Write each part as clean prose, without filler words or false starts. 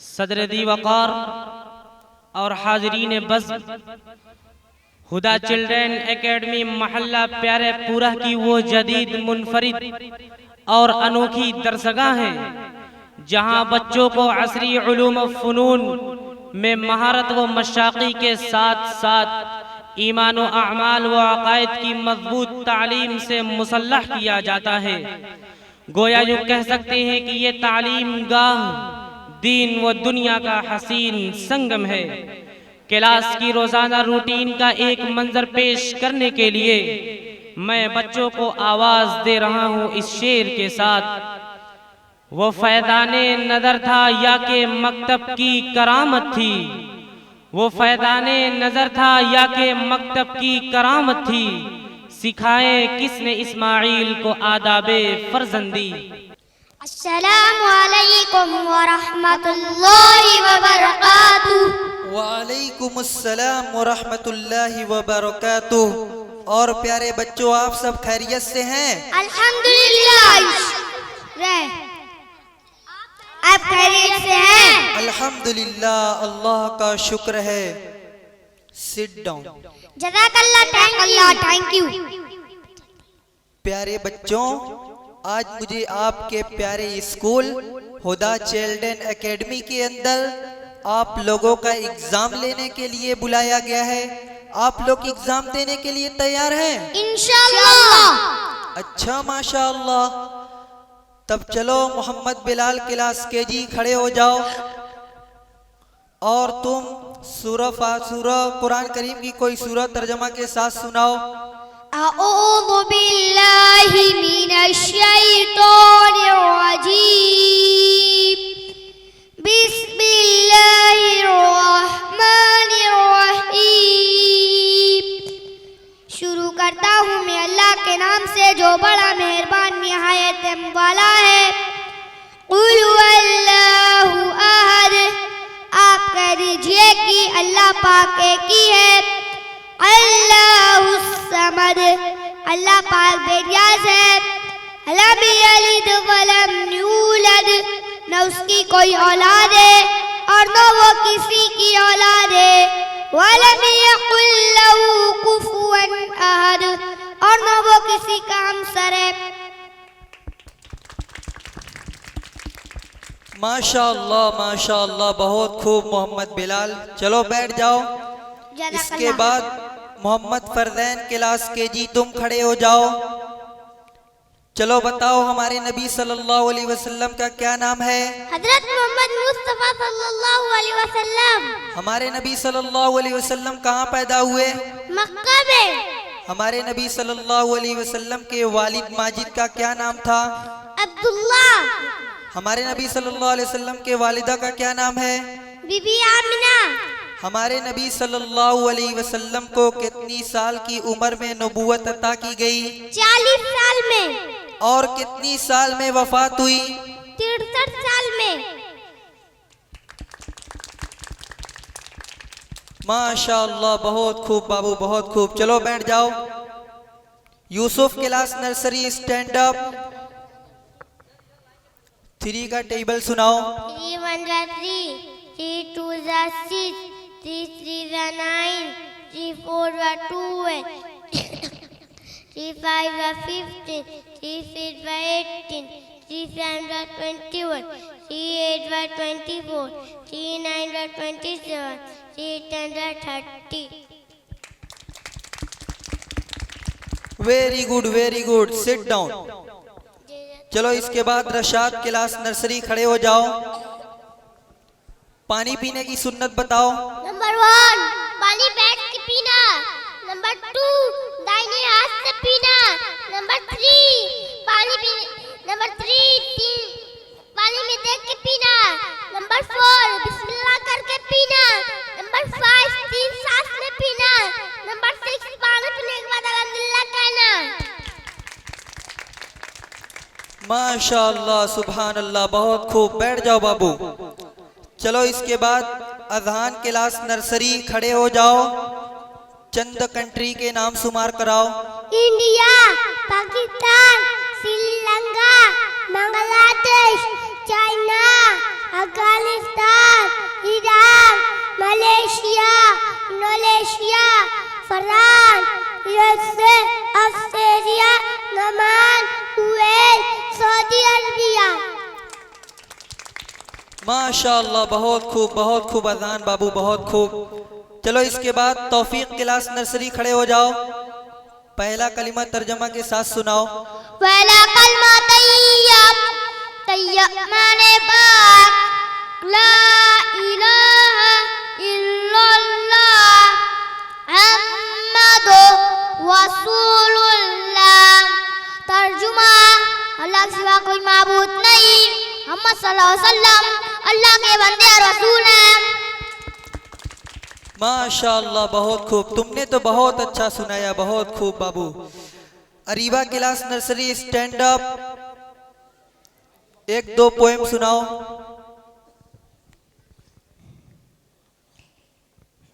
सदर दी वक़ार और हाज़रीन बज़, हुदा children academy महल्ला प्यारे पूरा की वो जदीद मुनफरिद और अनोखी दरसगाह है जहां बच्चों को असरी उलूम व फ़नून में महारत व मशाक़ी के साथ साथ ईमान व अमाल व अक़ायद की मज़बूत तालीम से मुसल्लह किया जाता है। गोया यूँ कह सकते हैं कि ये तालीम गाह दीन व दुनिया का हसीन संगम है। क्लास की रोज़ाना रूटीन का एक मंजर पेश करने के लिए मैं बच्चों को आवाज़ दे रहा हूँ इस शेर के साथ। वो फैदाने नज़र था या के मकतब की करामत थी, वो फैदाने नज़र था या के मकतब की करामत थी, सिखाए किसने इस्माइल को आदाबे फर्जंदी। अस्सलामु अलैकुम व रहमतुल्लाहि व बरकातुहू। वालेकुम अस्सलाम व रहमतुल्लाहि व बरकातुहू। और प्यारे बच्चों, आप सब खैरियत से हैं? अल्हम्दुलिल्लाह। आप खैरियत से हैं? अल्हम्दुलिल्लाह, अल्लाह का शुक्र है। Sit down. जज़ाकल्लाह, थैंक यू। प्यारे बच्चों, आज मुझे आपके प्यारे स्कूल हुदा चिल्ड्रन एकेडमी के अंदर आप लोगों का एग्जाम लेने के लिए बुलाया गया है। आप लोग एग्जाम देने के लिए तैयार हैं? इंशाअल्लाह। अच्छा, माशाअल्लाह। तब चलो मोहम्मद बिलाल क्लास केजी खड़े हो जाओ और तुम सूरह कुरान करीम की कोई सूरह तर्जमा के साथ सुनाओ। अऊज़ु बिल्लाहि मिनश शैतानिर रजीम। बिस्मिल्लाहिर रहमानिर रहीम। शुरू करता हूँ मैं अल्लाह के नाम से जो बड़ा मेहरबान निहायत वाला है। कुल हुवल्लाहु अहद। आप कह दीजिए कि अल्लाह पाक एक ही है। अल्लाहुस समद। अल्लाह पाक बेनियाज़ है। लम यलिद वलम यूलद। न उसकी कोई औलाद है और न वो किसी की औलाद है। वलम यकुल लहू कुफुवन अहद। और न वो किसी का हमसर है। माशाअल्लाह, माशाअल्लाह, बहुत खूब मोहम्मद बिलाल। चलो बैठ जाओ। इसके बाद मोहम्मद फरदैन क्लास केजी तुम खड़े हो जाओ। चलो बताओ, हमारे नबी सल्लल्लाहु अलैहि वसल्लम का क्या नाम है? हजरत मोहम्मद मुस्तफा सल्लल्लाहु अलैहि वसल्लम। हमारे नबी सल्लल्लाहु अलैहि वसल्लम कहाँ पैदा हुए? मक्का में। हमारे नबी सल्लल्लाहु अलैहि वसल्लम के वालिद माजिद का क्या नाम था? अब्दुल्ला। हमारे नबी सल्लल्लाहु अलैहि वसल्लम के वालिदा का क्या नाम है? बीबी आमिना। हमारे नबी सल्लल्लाहु अलैहि वसल्लम को कितनी साल की उम्र में नबूवत अता की गई? 40 साल में। और कितनी साल में वफात हुई? 63 साल में। माशाअल्लाह, बहुत खूब बाबू, बहुत खूब। चलो बैठ जाओ। Yusuf class nursery stand up. 3 का टेबल सुनाओ। 3 1 3, 3 2 6, 3 3 9, 3 4 12, 3 5 15, 3 6 18, 3 7 21, 3 8 24, 3 9 27, 3 10 30। Very good, very good. Sit down. चलो इसके बाद रशाद क्लास नर्सरी खड़े हो जाओ। पानी पीने की सुन्नत बताओ। नंबर 1, पानी बैठ के पीना। नंबर 2, दाहिने हाथ से पीना। नंबर 3, नंबर 3 पानी में देख के पीना। नंबर 4, बिस्मिल्लाह करके पीना। नंबर 5, 3 सांस में पीना। नंबर 6, पानी पीने के बाद अल्हम्दुलिल्लाह कहना। माशाअल्लाह, सुभान अल्लाह, बहुत खूब। बैठ जाओ बाबू। चलो इसके बाद अज़हान क्लास नर्सरी खड़े हो जाओ। चंद कंट्री के नाम शुमार कराओ। India, Pakistan, Sri Lanka, Bangladesh, China, Afghanistan, USA, Australia, Oman, Kuwait, Saudi Arabia. माशाअल्लाह, बहुत खूब अजान बाबू, बहुत खूब। चलो इसके बाद तौफीक क्लास नर्सरी खड़े हो जाओ, पहला कलिमा तर्जमा के साथ सुनाओ। पहला कलमा तैयब, तैयब माने पाक, ला इलाहा इल्लल्लाह मुहम्मदुर रसूलुल्लाह। तर्जुमा, अल्लाह के सिवा कोई माबूद नहीं, मोहम्मद सल्लल्लाहु अलैहि वसल्लम अल्लाह के बंदे और रसूल हैं। माशाअल्लाह, बहुत खूब, तुमने तो बहुत अच्छा सुनाया, बहुत खूब बाबू। Ariba class nursery stand up, एक दो पोएम सुनाओ।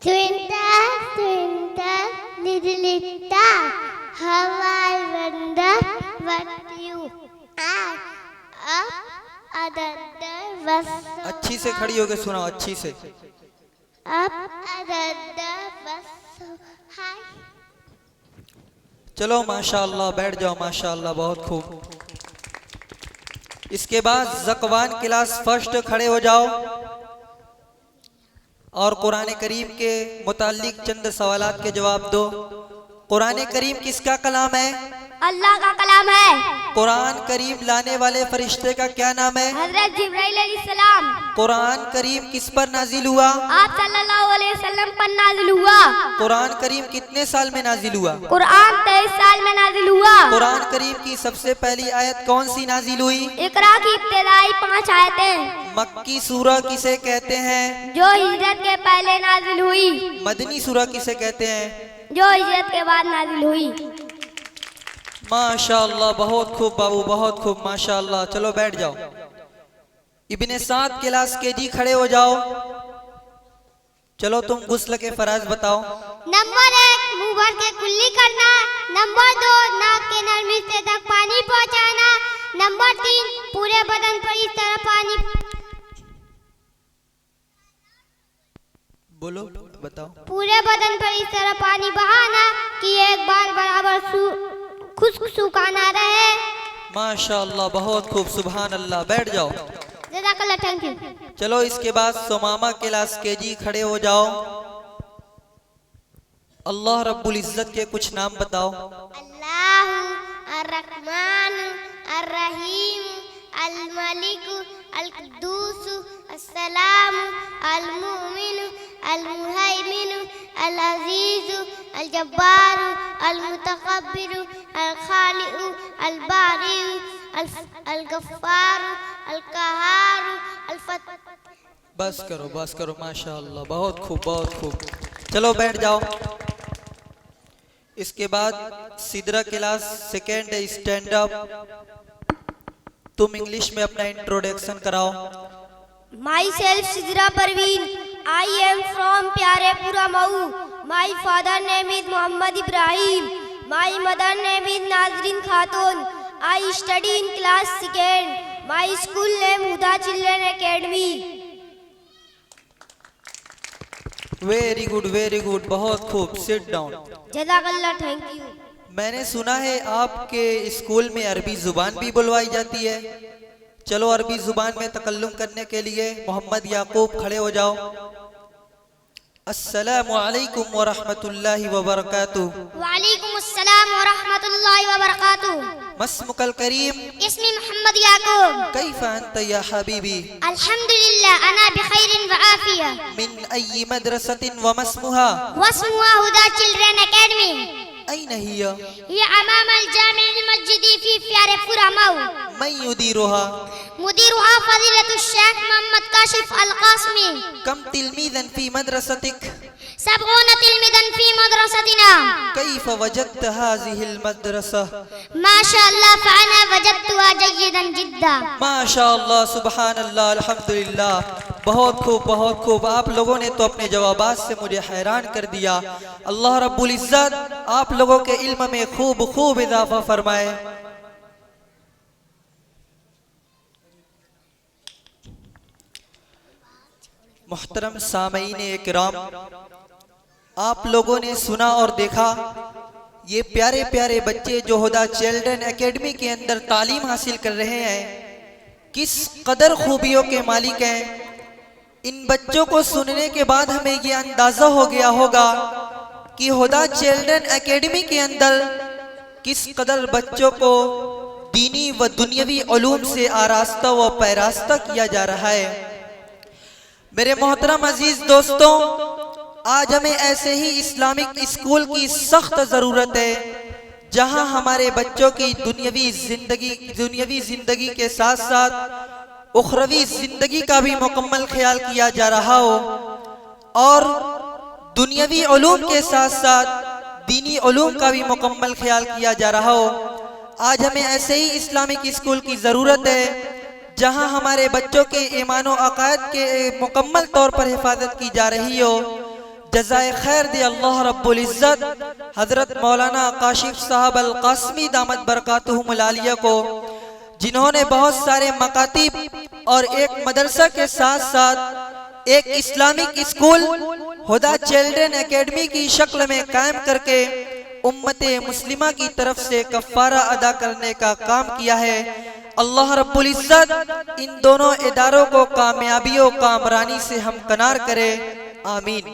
Twinkle, twinkle, little star, how I wonder what you are up under the sun. अच्छी से खड़ी होकर सुनाओ, अच्छी से। Up under the sun high. चलो माशाअल्लाह, बैठ जाओ, माशाअल्लाह, बहुत खूब। इसके बाद ज़कवान क्लास फर्स्ट खड़े हो जाओ और कुरान करीम के मुताल्लिक चंद सवालात के जवाब दो। कुरान करीम किसका कलाम है? अल्लाह का कलाम है। कुरान करीम लाने वाले फरिश्ते का क्या नाम है? हजरत जिब्राइल अलैहिस्सलाम। कुरान करीम किस पर नाजिल हुआ? आप सल्लल्लाहु अलैहि वसल्लम पर नाजिल हुआ। कुरान करीम कितने साल में नाजिल हुआ? कुरान 23 साल में नाजिल हुआ। कुरान करीम की सबसे पहली आयत कौन सी नाजिल हुई? इकरा की इब्तिदाई 5 आयतें। मक्की सूरह किसे कहते हैं? जो हिजरत के पहले नाजिल हुई। मदनी सूरह किसे कहते हैं? जो हिजरत के बाद नाजिल हुई। माशाअल्लाह, बहुत खूब बाबू, बहुत खूब, माशाअल्लाह। चलो बैठ जाओ। इब्ने साद क्लास के जी खड़े हो जाओ। चलो तुम गुस्ल के फराज बताओ। नंबर 1, मुंह भर के कुल्ली करना। नंबर 2, नाक के नरम हिस्से तक पानी पहुंचाना। नंबर 3, पूरे बदन पर इस तरह पानी। बोलो, बताओ। पूरे बदन पर इस तरह पानी बहाना कि एक बार बराबर खुश्क सूखा ना रहे। माशाअल्लाह, बहुत खूब, सुभान अल्लाह। बैठ जाओ। जज़ाकल्लाह, थैंक यू। चलो इसके बाद सोमामा क्लास के जी खड़े हो जाओ। अल्लाह रब्बुल इज्जत के कुछ नाम बताओ। अल्लाह, अर्रहमान, अर्रहीम, अल मलिक, अल कुद्दूस, अस्सलाम, अल मुमिन, अल मुहैमिन, अल अजीज, अल जब्बार, अल मुतकब्बिर, अल खालिक, अल बारी, अल गफ्फार, अल कहार, अल फत। बस करो, माशाअल्लाह, बहुत खूब, बहुत खूब। चलो बैठ जाओ। इसके बाद Sidra class second stand up, तुम इंग्लिश में अपना इंट्रोडक्शन कराओ। Myself Sidra Parveen. I am from Pyarepura Mau. My father name is Muhammad Ibrahim. My mother name is Nazrin Khatun. I study in class 2nd. My school name Huda Children Academy. Very good, बहुत खूब। Sit down. जज़ाकल्लाह, thank you. मैंने सुना है आपके school में अरबी जुबान भी बुलवाई जाती है। चलो अरबी जुबान में तकल्लुम करने के लिए मोहम्मद याकूब खड़े हो जाओ। अस्सलामु अलैकुम व रहमतुल्लाहि व बरकातुहू। वालेकुम अस्सलाम व रहमतुल्लाहि व बरकातुहू। मस्मुकल करीम? इस्मी मोहम्मद याकूब। कैफ अंत या हबीबी? अल्हम्दुलिल्लाह, अना बिखैरिन व आफिया। मिन अय्यि मदरसतिन व मस्मुहा? वस्मुहा हुदा चिल्ड्रन एकेडमी। अय्न हिया? ये अमाम अल-जामिअ अल-मस्जिदी फी प्यारेपुरा मऊ। मैं युदीरुहा? मुदीरुहा फजीलतुश शेख मोहम्मद काशिफ अल-कासमी। कम तिलमीज़न फी मदरसतिक? 70 तिलमीज़न फी मदरसतिना। कैफ वजदत हाज़िहिल मदरसा? माशाअल्लाह, फ़अना वजदतुहा जय्यदन जिद्दा। माशाअल्लाह, सुभान अल्लाह, अल्हम्दुलिल्लाह, बहुत खूब, बहुत खूब। आप लोगों ने तो अपने जवाबात से मुझे हैरान कर दिया। अल्लाह रब्बुल इज्जत आप लोगों के इल्म में खूब खूब इजाफा फरमाए। मुहतरम सामईन इकराम, आप लोगों ने सुना और देखा ये प्यारे प्यारे बच्चे जो हुदा चिल्ड्रन एकेडमी के अंदर तालीम हासिल कर रहे हैं, किस कदर खूबियों के मालिक हैं। इन बच्चों को सुनने के बाद हमें ये अंदाज़ा हो गया होगा कि हुदा चिल्ड्रन एकेडमी के अंदर किस कदर बच्चों को दीनी व दुनियावी उलूम से आरास्ता व पैरास्ता किया जा रहा है। मेरे मोहतरम अजीज दोस्तों, आज हमें ऐसे ही इस्लामिक स्कूल की सख्त ज़रूरत है जहां हमारे बच्चों की दुनियावी जिंदगी के साथ साथ उखरवी जिंदगी का भी मुकम्मल ख्याल किया जा रहा हो और दुनियावी उलूम के साथ साथ दीनी उलूम का भी मुकम्मल ख्याल किया जा रहा हो। आज हमें ऐसे ही इस्लामिक स्कूल की ज़रूरत है जहां हमारे बच्चों के ईमान व अक़ायद के मुकम्मल तौर पर हिफाजत की जा रही हो। जज़ाए खैर दे अल्लाह रब्बुल इज़्ज़त हज़रत मौलाना काशिफ साहब अल क़ासिमी दामत बरकातुहुमुल आलिया को, जिन्होंने बहुत सारे मकातिब और एक मदरसा के साथ साथ एक इस्लामिक स्कूल हुदा चिल्ड्रन एकेडमी की शक्ल में कायम करके उम्मते मुस्लिमा की तरफ से कफ़ारा अदा करने का काम किया है। अल्लाह रब्बुल इज़्ज़त इन दोनों इदारों को कामयाबी व कामरानी से हमकनार करे, आमीन।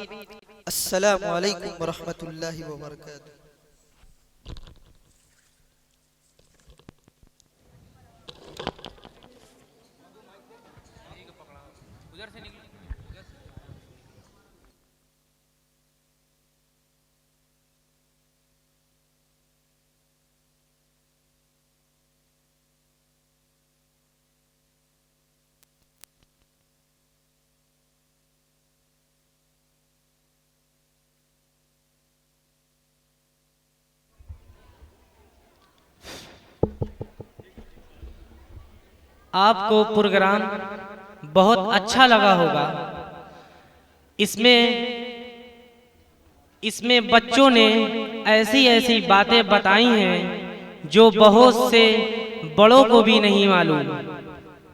अस्सलामु अलैकुम व रहमतुल्लाहि व बरकातुहू। आपको प्रोग्राम बहुत अच्छा लगा होगा। इसमें बच्चों ने ऐसी ऐसी बातें बताई हैं जो बहुत से बड़ों को भी नहीं मालूम।